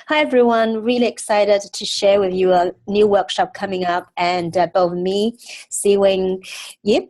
Hi everyone, really excited to share with you a new workshop coming up, and both me, Siwing, Yip,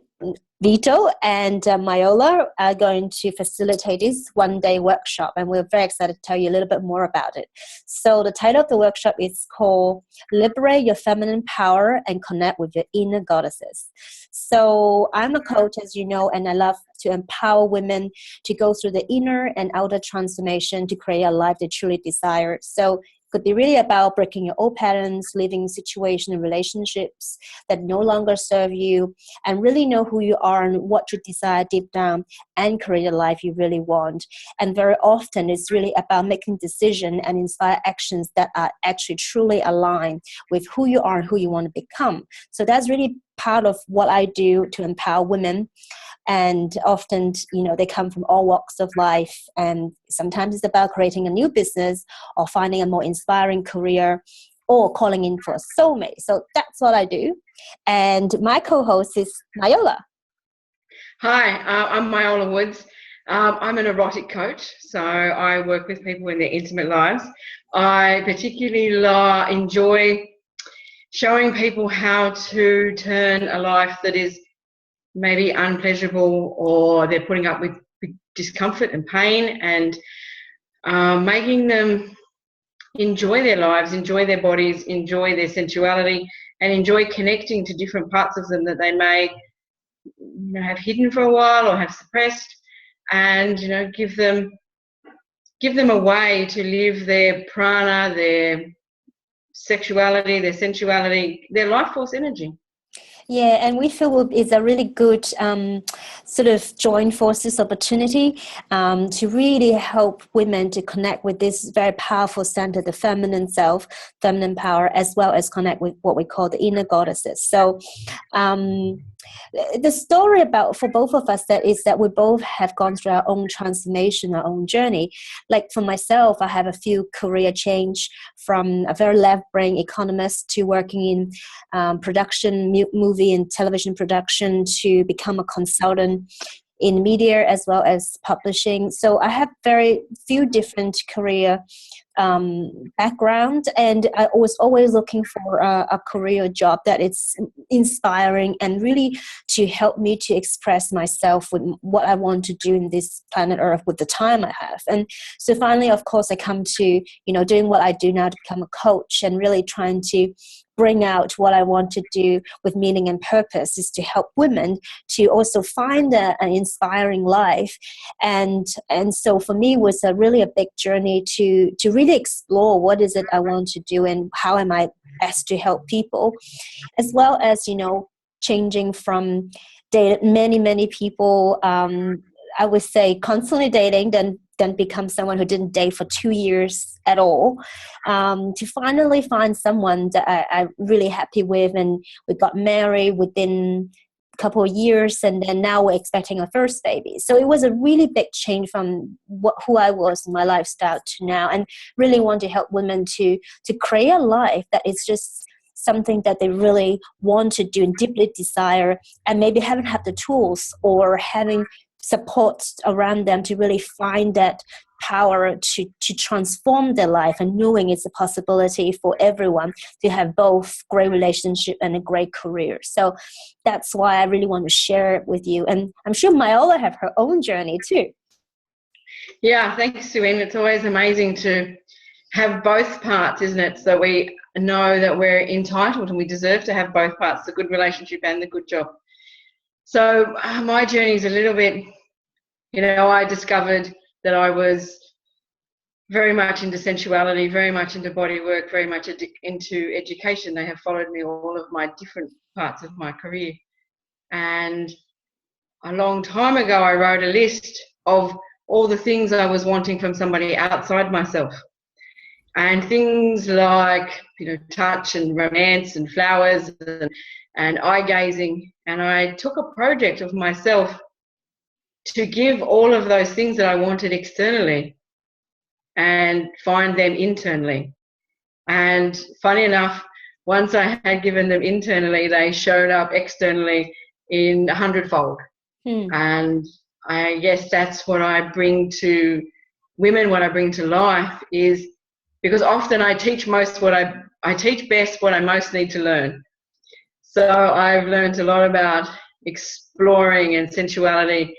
Vito, and Myola are going to facilitate this one-day workshop, and we're very excited to tell you a little bit more about it. So the title of the workshop is called Liberate Your Feminine Power and Connect with Your Inner Goddesses. So I'm a coach, as you know, and I love to empower women to go through the inner and outer transformation to create a life they truly desire. So it could be really about breaking your old patterns, leaving situations and relationships that no longer serve you, and really know who you are and what you desire deep down, and create a life you really want. And very often it's really about making decisions and inspire actions that are actually truly aligned with who you are and who you want to become. So that's really part of what I do to empower women. And often, they come from all walks of life. And sometimes it's about creating a new business or finding a more inspiring career or calling in for a soulmate. So that's what I do. And my co-host is Myola. Hi, I'm Myola Woods. I'm an erotic coach, so I work with people in their intimate lives. I particularly enjoy showing people how to turn a life that is maybe unpleasurable, or they're putting up with discomfort and pain, and making them enjoy their lives, enjoy their bodies, enjoy their sensuality, and enjoy connecting to different parts of them that they may have hidden for a while or have suppressed, and give them a way to live their prana, their sexuality, their sensuality, their life force energy. Yeah, and we feel it's a really good sort of joint forces opportunity to really help women to connect with this very powerful center, the feminine self, feminine power, as well as connect with what we call the inner goddesses. So the story for both of us is that we both have gone through our own transformation, our own journey. Like for myself, I have a few career change from a very left brain economist to working in production, movie and television production, to become a consultant in media as well as publishing. So I have very few different career background, and I was always looking for a career job that is inspiring and really to help me to express myself with what I want to do in this planet Earth with the time I have. And so finally, of course, I come to doing what I do now to become a coach, and really trying to bring out what I want to do with meaning and purpose is to help women to also find an inspiring life. And so for me, it was really a big journey to really explore what is it I want to do and how am I best to help people, as well as, changing from dated many people, I would say constantly dating, then become someone who didn't date for 2 years at all, to finally find someone that I'm really happy with. And we got married within a couple of years, and then now we're expecting a first baby. So it was a really big change from who I was in my lifestyle to now, and really want to help women to create a life that is just something that they really want to do and deeply desire, and maybe haven't had the tools or having support around them to really find that power to transform their life, and knowing it's a possibility for everyone to have both great relationship and a great career. So that's why I really want to share it with you. And I'm sure Myola have her own journey too. Yeah, thanks, Suin. It's always amazing to have both parts, isn't it? So we know that we're entitled and we deserve to have both parts, the good relationship and the good job. So my journey is a little bit, I discovered that I was very much into sensuality, very much into body work, very much into education. They have followed me all of my different parts of my career. And a long time ago, I wrote a list of all the things I was wanting from somebody outside myself. And things like, touch and romance and flowers and eye gazing. And I took a project of myself to give all of those things that I wanted externally and find them internally. And funny enough, once I had given them internally, they showed up externally in 100-fold. And I guess that's what I bring to women, what I bring to life, is because often I teach I teach best what I most need to learn. So I've learned a lot about exploring and sensuality,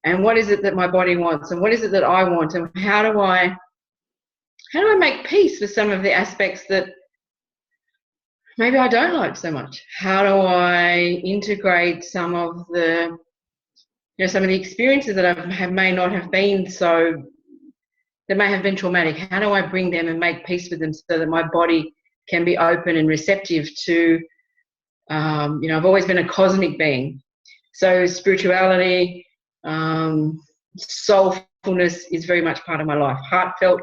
and what is it that my body wants, and what is it that I want, and how do I make peace with some of the aspects that maybe I don't like so much? How do I integrate some of the, some of the experiences that may not have been so, that may have been traumatic? How do I bring them and make peace with them so that my body can be open and receptive to, I've always been a cosmic being. So spirituality, soulfulness is very much part of my life, heartfelt.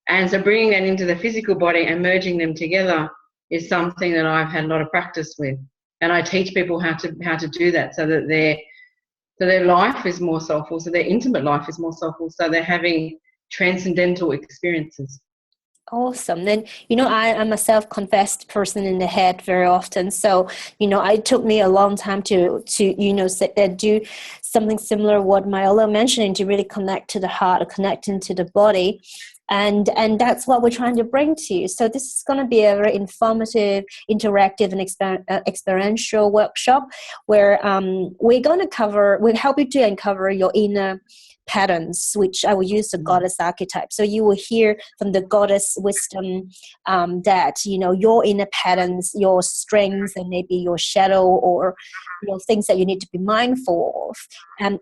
And so bringing that into the physical body and merging them together is something that I've had a lot of practice with. And I teach people how to do that, so that their life is more soulful, so their intimate life is more soulful, so they're having transcendental experiences. Awesome. Then, I am a self-confessed person in the head very often. So, it took me a long time to do something similar what Myola mentioning, to really connect to the heart, connecting to the body. And that's what we're trying to bring to you. So this is going to be a very informative, interactive, and experiential workshop where we'll help you to uncover your inner patterns, which I will use the goddess archetype. So you will hear from the goddess wisdom that, your inner patterns, your strengths, and maybe your shadow, or, things that you need to be mindful of, and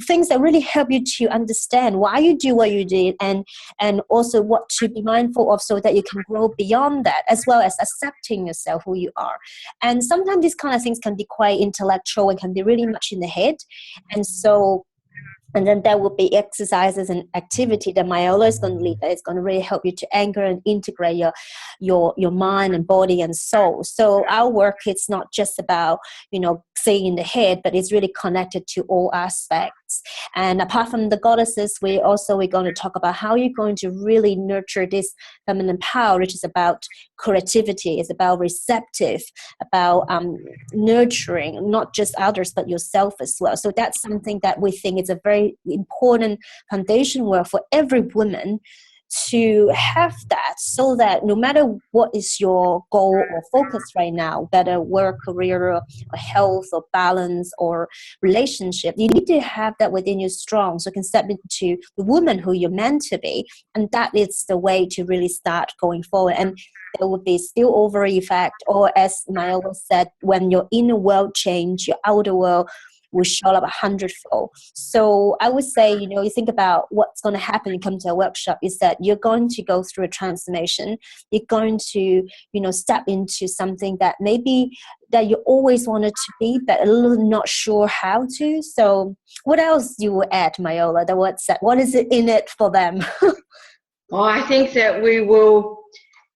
things that really help you to understand why you do what you did, and also what to be mindful of, so that you can grow beyond that, as well as accepting yourself, who you are. And sometimes these kind of things can be quite intellectual and can be really much in the head. And then there will be exercises and activity that Myola is going to lead, that is going to really help you to anchor and integrate your mind and body and soul. So our work is not just about, staying in the head, but it's really connected to all aspects. And apart from the goddesses, we're going to talk about how you're going to really nurture this feminine power, which is about creativity, it's about receptive, about nurturing not just others but yourself as well. So that's something that we think is a very important foundation work for every woman to have that, so that no matter what is your goal or focus right now, whether work, career, or health, or balance, or relationship, you need to have that within you strong, so you can step into the woman who you're meant to be. And that is the way to really start going forward. And there will be spillover effect, or as Myola said, when your inner world change, your outer world will show up 100-fold. So I would say, you think about what's going to happen when you come to a workshop, is that you're going to go through a transformation. You're going to, step into something that maybe that you always wanted to be, but a little not sure how to. So what else you will add, Myola? What is it in it for them? Well, I think that we will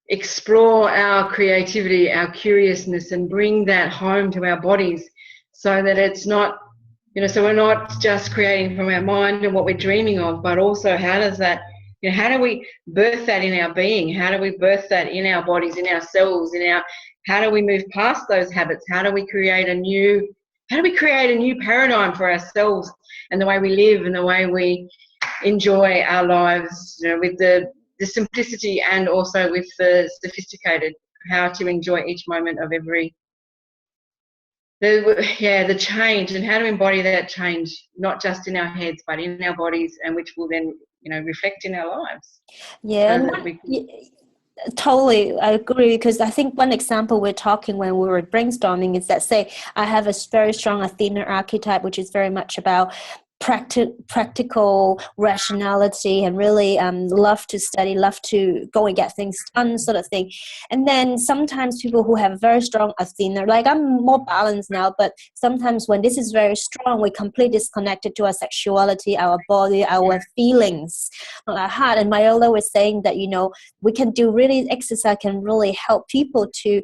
explore our creativity, our curiousness, and bring that home to our bodies, so that it's not, so we're not just creating from our mind and what we're dreaming of, but also how does that, how do we birth that in our being? How do we birth that in our bodies, in our cells, how do we move past those habits? How do we create a new paradigm for ourselves and the way we live and the way we enjoy our lives, with the simplicity and also with the sophisticated, how to enjoy each moment of the change, and how to embody that change, not just in our heads but in our bodies, and which will then reflect in our lives. Yeah, totally, I agree, because I think one example we're talking when we were brainstorming is that, say, I have a very strong Athena archetype, which is very much about practical rationality, and really love to study, love to go and get things done, sort of thing. And then sometimes people who have very strong Athena, like I'm more balanced now, but sometimes when this is very strong, we completely disconnected to our sexuality, our body, our feelings, our heart. And Myola was saying that we can do really exercise can really help people to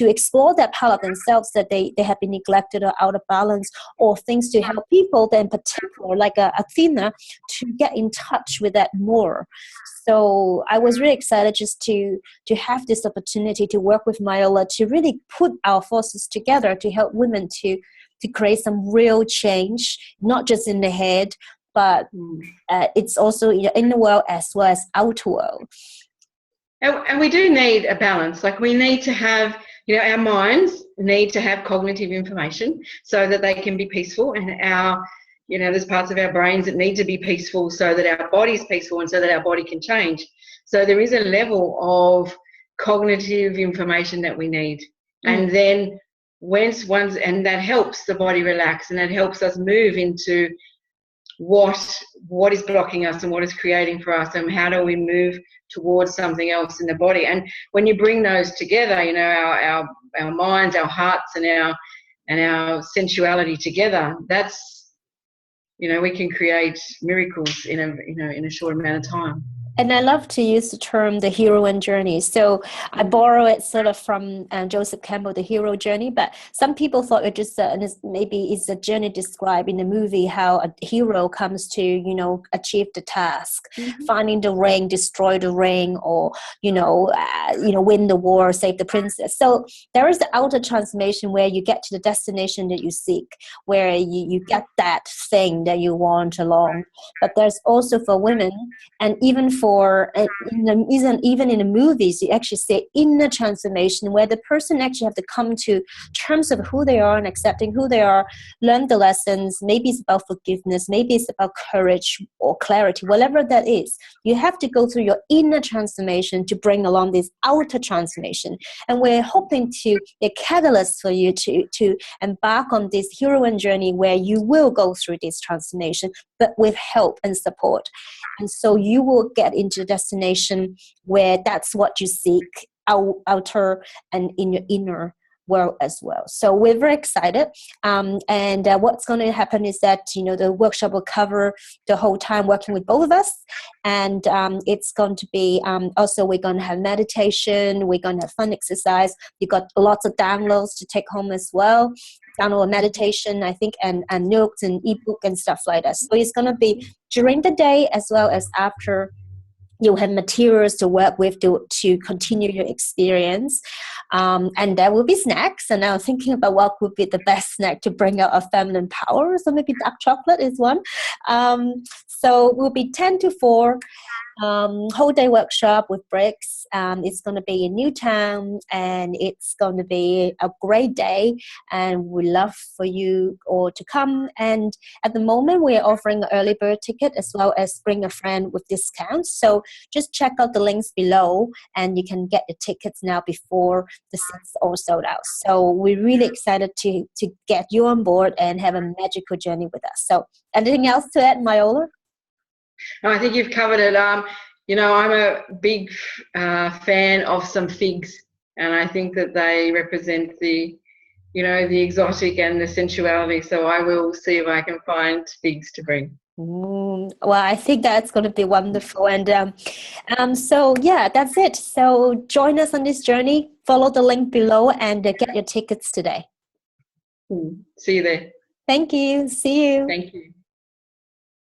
explore that part of themselves that they have been neglected or out of balance, or things to help people that in particular, like Athena, to get in touch with that more. So I was really excited just to have this opportunity to work with Myola to really put our forces together to help women to create some real change, not just in the head, but it's also in the world as well as outer world. And we do need a balance. Like we need to have, our minds need to have cognitive information so that they can be peaceful, and there's parts of our brains that need to be peaceful so that our body's peaceful and so that our body can change. So there is a level of cognitive information that we need. And then and that helps the body relax, and that helps us move into what is blocking us and what is creating for us, and how do we move towards something else in the body. And when you bring those together, our minds, our hearts, and our sensuality together, that's, we can create miracles in a short amount of time. And I love to use the term the heroine journey. So I borrow it sort of from Joseph Campbell, The Hero Journey. But some people thought it just maybe it's a journey described in the movie, how a hero comes to, achieve the task, finding the ring, destroy the ring, or, win the war, save the princess. So there is the outer transformation where you get to the destination that you seek, where you get that thing that you want along. But there's also for women, and even even in the movies, you actually say inner transformation, where the person actually have to come to terms of who they are and accepting who they are, learn the lessons. Maybe it's about forgiveness, maybe it's about courage or clarity, whatever that is. You have to go through your inner transformation to bring along this outer transformation. And we're hoping to be a catalyst for you to embark on this heroine journey where you will go through this transformation, but with help and support. And so you will get into the destination where that's what you seek, outer and in your inner world as well. So we're very excited. And what's going to happen is that, the workshop will cover the whole time working with both of us. And it's going to be, also we're going to have meditation. We're going to have fun exercise. You got lots of downloads to take home as well. Download meditation, I think, and notes and ebook and stuff like that. So it's going to be during the day as well as after. You have materials to work with to continue your experience. And there will be snacks. And I'm thinking about what would be the best snack to bring out our feminine power. So maybe dark chocolate is one. So we'll be 10 to 4. Whole day workshop with breaks. It's going to be in Newtown, and it's going to be a great day, and we love for you all to come. And at the moment we're offering an early bird ticket as well as bring a friend with discounts, so just check out the links below and you can get the tickets now before the seats are sold out. So we're really excited to get you on board and have a magical journey with us. So anything else to add, Myola? I think you've covered it. I'm a big fan of some figs, and I think that they represent the exotic and the sensuality. So I will see if I can find figs to bring. Well, I think that's going to be wonderful. And so, yeah, that's it. So join us on this journey. Follow the link below and get your tickets today. See you there. Thank you. See you. Thank you.